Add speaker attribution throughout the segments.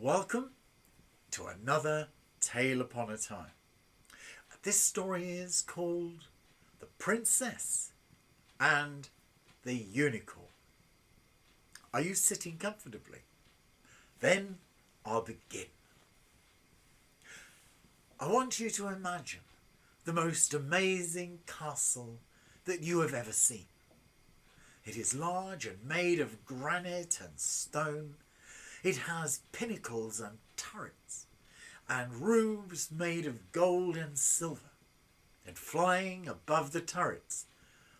Speaker 1: Welcome to another Tale Upon a Time. This story is called The Princess and the Unicorn. Are you sitting comfortably? Then I'll begin. I want you to imagine the most amazing castle that you have ever seen. It is large and made of granite and stone. It has pinnacles and turrets, and roofs made of gold and silver, and flying above the turrets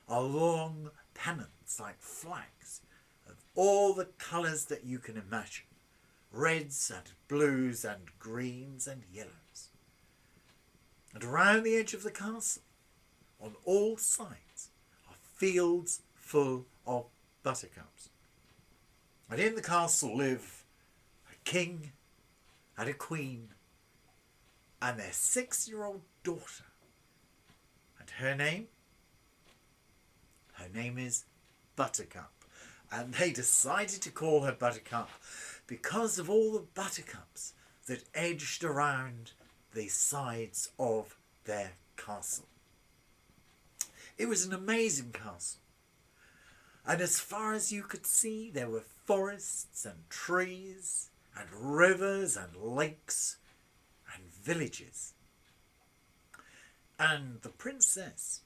Speaker 1: are long pennants like flags of all the colours that you can imagine, reds and blues and greens and yellows. And around the edge of the castle, on all sides, are fields full of buttercups. And in the castle live a king and a queen and their 6-year-old daughter. And her name is Buttercup. And they decided to call her Buttercup because of all the buttercups that edged around the sides of their castle. It was an amazing castle. And as far as you could see, there were forests and trees and rivers and lakes and villages. And the Princess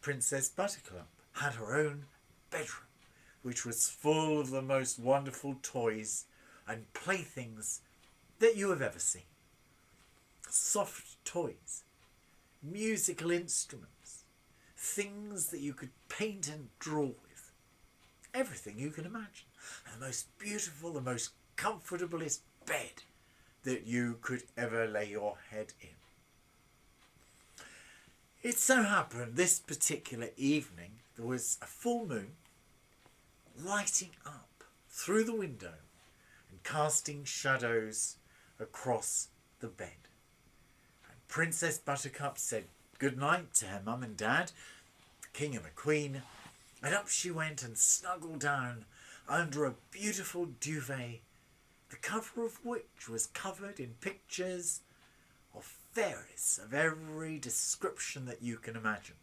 Speaker 1: Buttercup, had her own bedroom, which was full of the most wonderful toys and playthings that you have ever seen. Soft toys, musical instruments, things that you could paint and draw with. Everything you can imagine. And the most beautiful, the most comfortablest bed that you could ever lay your head in. It so happened this particular evening there was a full moon lighting up through the window and casting shadows across the bed. And Princess Buttercup said good night to her mum and dad, the king and the queen, and up she went and snuggled down under a beautiful duvet, the cover of which was covered in pictures of fairies of every description that you can imagine.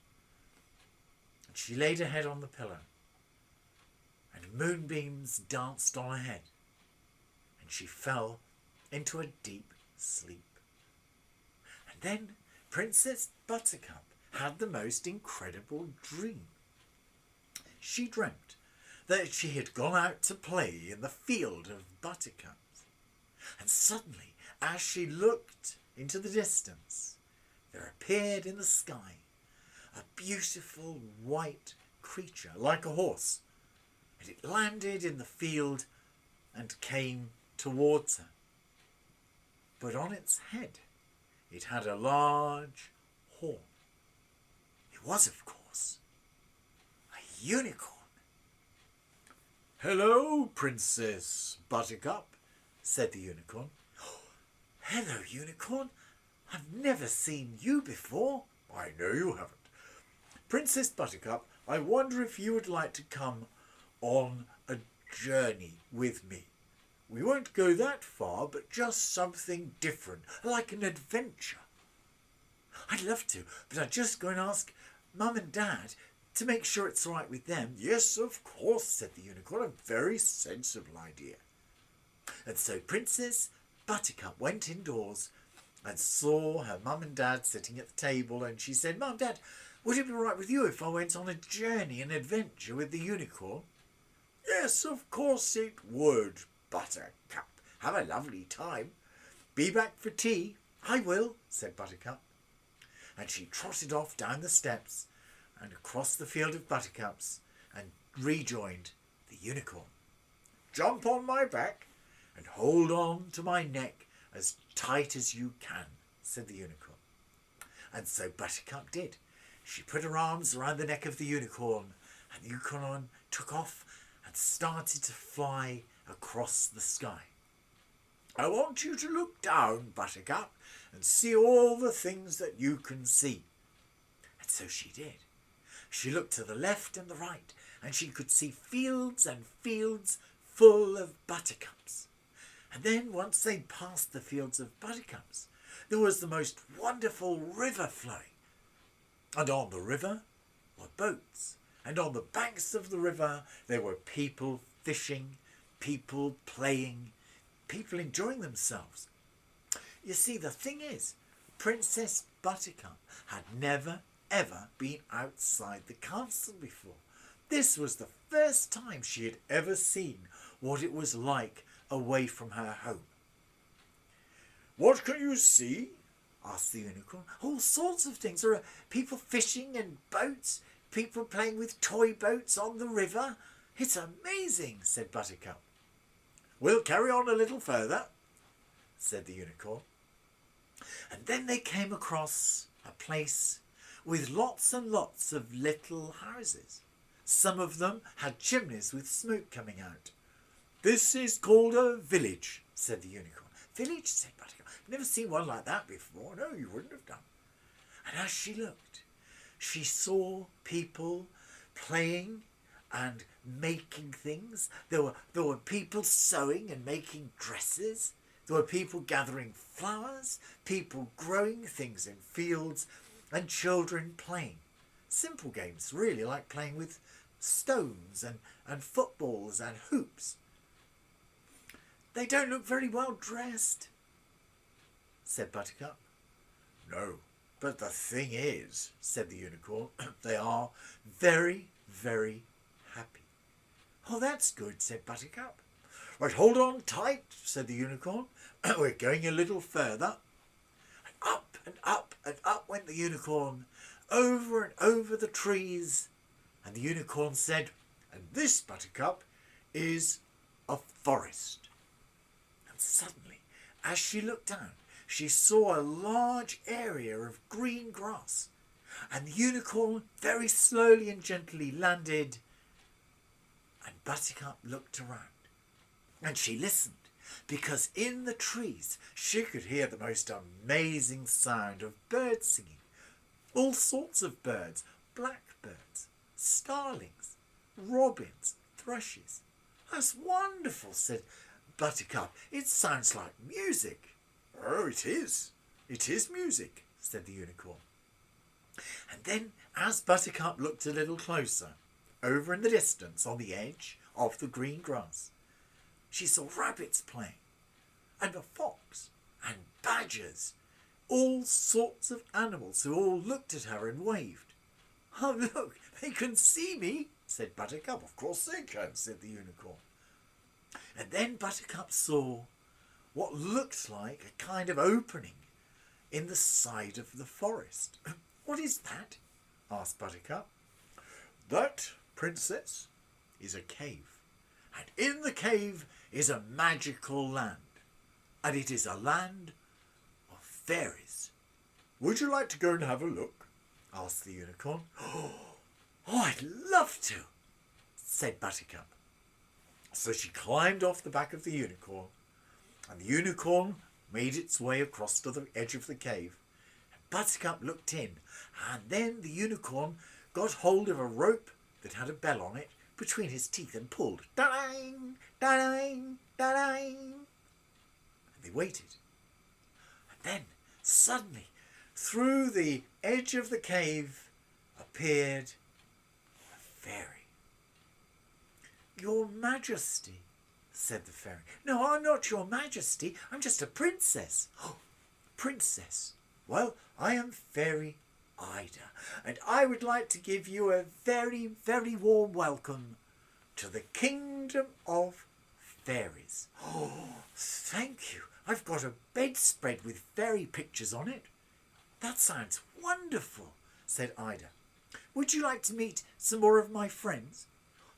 Speaker 1: And she laid her head on the pillow, and moonbeams danced on her head, and she fell into a deep sleep. And then Princess Buttercup had the most incredible dream. She dreamt that she had gone out to play in the field of buttercups, and suddenly, as she looked into the distance, there appeared in the sky a beautiful white creature like a horse, and it landed in the field and came towards her. But on its head it had a large horn. It was, of course, a unicorn. "Hello, Princess Buttercup," said the unicorn. "Hello, unicorn. I've never seen you before." "I know you haven't. Princess Buttercup, I wonder if you would like to come on a journey with me. We won't go that far, but just something different, like an adventure." "I'd love to, but I'd just go and ask Mum and Dad to make sure it's all right with them." "Yes, of course," said the unicorn. "A very sensible idea." And so Princess Buttercup went indoors and saw her mum and dad sitting at the table, and she said, "Mum, Dad, would it be all right with you if I went on a journey, an adventure with the unicorn?" "Yes, of course it would, Buttercup. Have a lovely time. Be back for tea." "I will," said Buttercup. And she trotted off down the steps and across the field of buttercups and rejoined the unicorn. "Jump on my back and hold on to my neck as tight as you can," said the unicorn. And so Buttercup did. She put her arms around the neck of the unicorn, and the unicorn took off and started to fly across the sky. "I want you to look down, Buttercup, and see all the things that you can see." And so she did. She looked to the left and the right, and she could see fields and fields full of buttercups. And then once they'd passed the fields of buttercups, there was the most wonderful river flowing. And on the river were boats. And on the banks of the river there were people fishing, people playing, people enjoying themselves. You see, the thing is, Princess Buttercup had never ever been outside the castle before. This was the first time she had ever seen what it was like away from her home. "What can you see?" asked the unicorn. "All sorts of things. There are people fishing and boats, people playing with toy boats on the river. It's amazing," said Buttercup. "We'll carry on a little further," said the unicorn. And then they came across a place with lots and lots of little houses. Some of them had chimneys with smoke coming out. "This is called a village," said the unicorn. "Village?" said Buttercup. "I've never seen one like that before." "No, you wouldn't have done." And as she looked, she saw people playing and making things. There were people sewing and making dresses. There were people gathering flowers, people growing things in fields, and children playing. Simple games, really, like playing with stones and footballs and hoops. "They don't look very well dressed," said Buttercup. "No, but the thing is," said the unicorn, "they are very, very happy." "Oh, that's good," said Buttercup. "Right, hold on tight," said the unicorn. "We're going a little further." And up and up and up went the unicorn, over and over the trees. And the unicorn said, "And this, Buttercup, is a forest." And suddenly, as she looked down, she saw a large area of green grass. And the unicorn very slowly and gently landed. And Buttercup looked around. And she listened, because in the trees she could hear the most amazing sound of birds singing. All sorts of birds, blackbirds, starlings, robins, thrushes. "That's wonderful," said Buttercup. "It sounds like music." "Oh, it is. It is music," said the unicorn. And then, as Buttercup looked a little closer, over in the distance on the edge of the green grass, she saw rabbits playing, and a fox, and badgers, all sorts of animals who all looked at her and waved. "Oh, look, they can see me," said Buttercup. "Of course they can," said the unicorn. And then Buttercup saw what looked like a kind of opening in the side of the forest. "What is that?" asked Buttercup. "That, Princess, is a cave. And in the cave is a magical land. And it is a land of fairies. Would you like to go and have a look?" asked the unicorn. "Oh, I'd love to," said Buttercup. So she climbed off the back of the unicorn, and the unicorn made its way across to the edge of the cave. And Buttercup looked in, and then the unicorn got hold of a rope that had a bell on it between his teeth and pulled. Da-dang, da-dang, da-dang. And they waited. And then, suddenly, through the edge of the cave appeared a fairy. "Your Majesty," said the fairy. "No, I'm not your Majesty. I'm just a princess." "Oh, princess. Well, I am Fairy Ida, and I would like to give you a very, very warm welcome to the kingdom of fairies." "Oh, thank you. I've got a bedspread with fairy pictures on it." "That sounds wonderful," said Ida. "Would you like to meet some more of my friends?"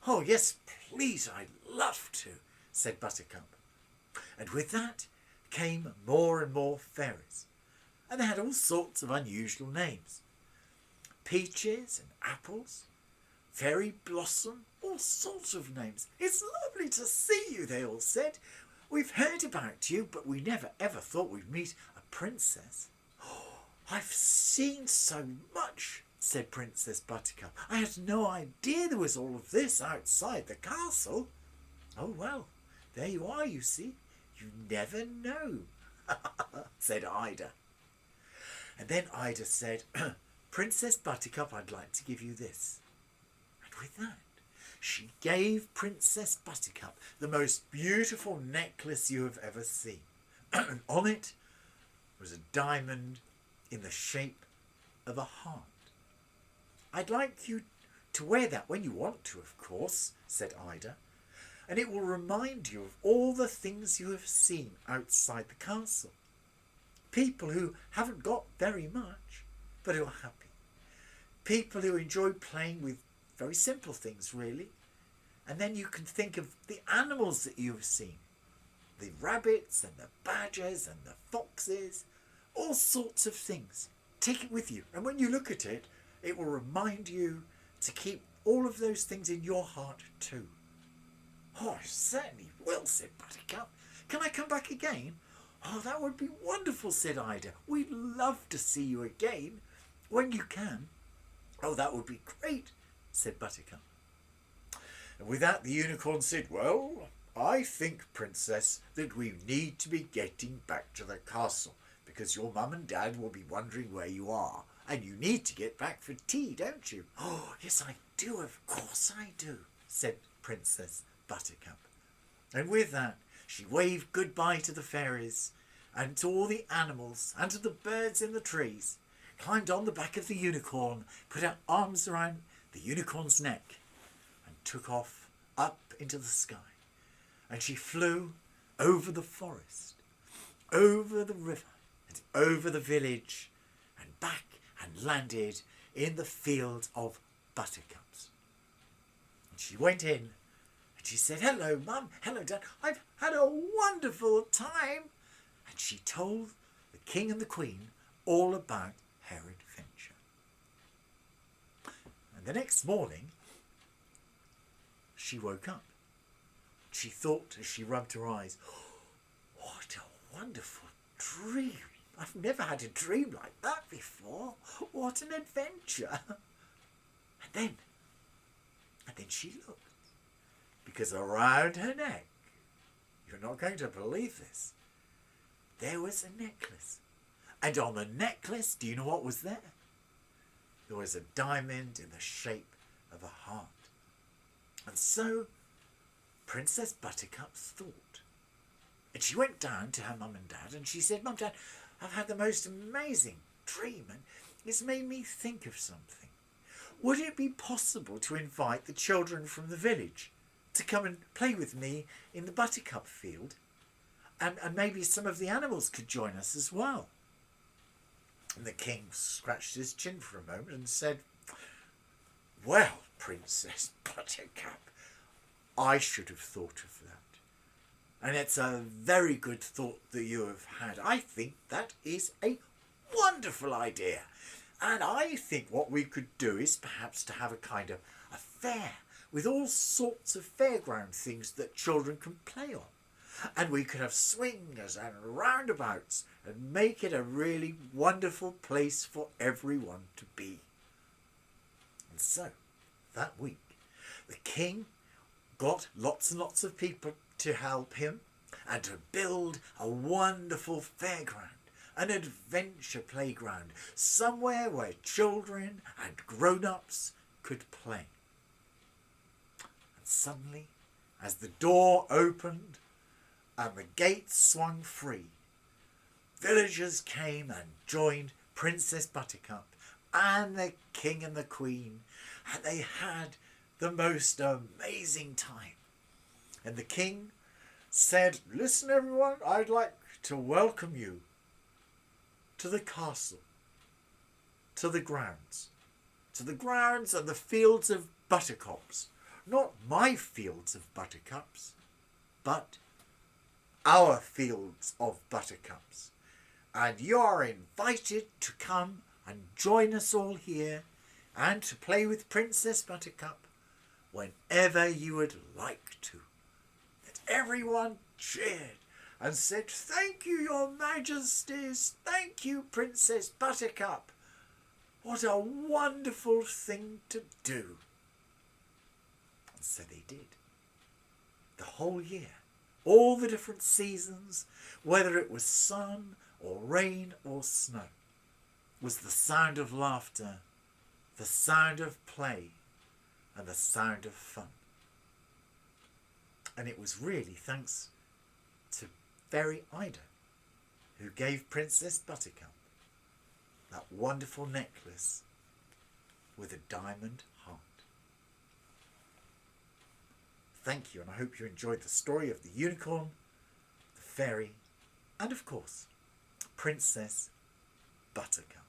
Speaker 1: "Oh, yes, please, I'd love to," said Buttercup. And with that came more and more fairies, and they had all sorts of unusual names. Peaches and apples, Fairy Blossom, all sorts of names. "It's lovely to see you," they all said. "We've heard about you, but we never ever thought we'd meet a princess." "Oh, I've seen so much," said Princess Buttercup. "I had no idea there was all of this outside the castle." "Oh, well, there you are, you see. You never know, said Ida. And then Ida said, Princess Buttercup, I'd like to give you this. And with that, she gave Princess Buttercup the most beautiful necklace you have ever seen. And on it was a diamond in the shape of a heart. I'd like you to wear that when you want to, of course, said Ida, and it will remind you of all the things you have seen outside the castle. People who haven't got very much, but who are happy. People who enjoy playing with very simple things, really. And then you can think of the animals that you have seen. The rabbits and the badgers and the foxes. All sorts of things. Take it with you. And when you look at it, it will remind you to keep all of those things in your heart too. Oh, I certainly will, said Buttercup. Can I come back again? Oh, that would be wonderful, said Ida. We'd love to see you again when you can. Oh, that would be great, said Buttercup. And with that, the unicorn said, well, I think, Princess, that we need to be getting back to the castle because your mum and dad will be wondering where you are. And you need to get back for tea, don't you? Oh, yes, I do. Of course I do, said Princess Buttercup. And with that, she waved goodbye to the fairies and to all the animals and to the birds in the trees, climbed on the back of the unicorn, put her arms around the unicorn's neck and took off up into the sky. And she flew over the forest, over the river and over the village and back and landed in the field of buttercups. And she went in and she said, hello, Mum, hello, Dad, I've had a wonderful time. And she told the King and the Queen all about her adventure. And the next morning, she woke up. She thought as she rubbed her eyes, what a wonderful dream. I've never had a dream like that before. What an adventure. And then she looked. Because around her neck, you're not going to believe this, there was a necklace. And on the necklace, do you know what was there? There was a diamond in the shape of a heart. And so Princess Buttercup thought. And she went down to her mum and dad and she said, Mum, Dad, I've had the most amazing dream and it's made me think of something. Would it be possible to invite the children from the village to come and play with me in the buttercup field? And maybe some of the animals could join us as well. And the king scratched his chin for a moment and said, well, Princess Buttercup, I should have thought of that. And it's a very good thought that you have had. I think that is a wonderful idea. And I think what we could do is perhaps to have a kind of a fair with all sorts of fairground things that children can play on. And we could have swings and roundabouts and make it a really wonderful place for everyone to be. And so, that week, the king got lots and lots of people to help him and to build a wonderful fairground, an adventure playground, somewhere where children and grown-ups could play. And suddenly, as the door opened and the gates swung free, villagers came and joined Princess Buttercup and the King and the Queen, and they had the most amazing time. And the king said, listen everyone, I'd like to welcome you to the castle, to the grounds and the fields of buttercups. Not my fields of buttercups, but our fields of buttercups. And you are invited to come and join us all here and to play with Princess Buttercup whenever you would like to. That everyone cheered and said, thank you, your majesties, thank you, Princess Buttercup. What a wonderful thing to do. And so they did. The whole year, all the different seasons, whether it was sun or rain or snow, was the sound of laughter, the sound of play, and the sound of fun. And it was really thanks to Fairy Ida who gave Princess Buttercup that wonderful necklace with a diamond heart. Thank you, and I hope you enjoyed the story of the unicorn, the fairy, and of course, Princess Buttercup.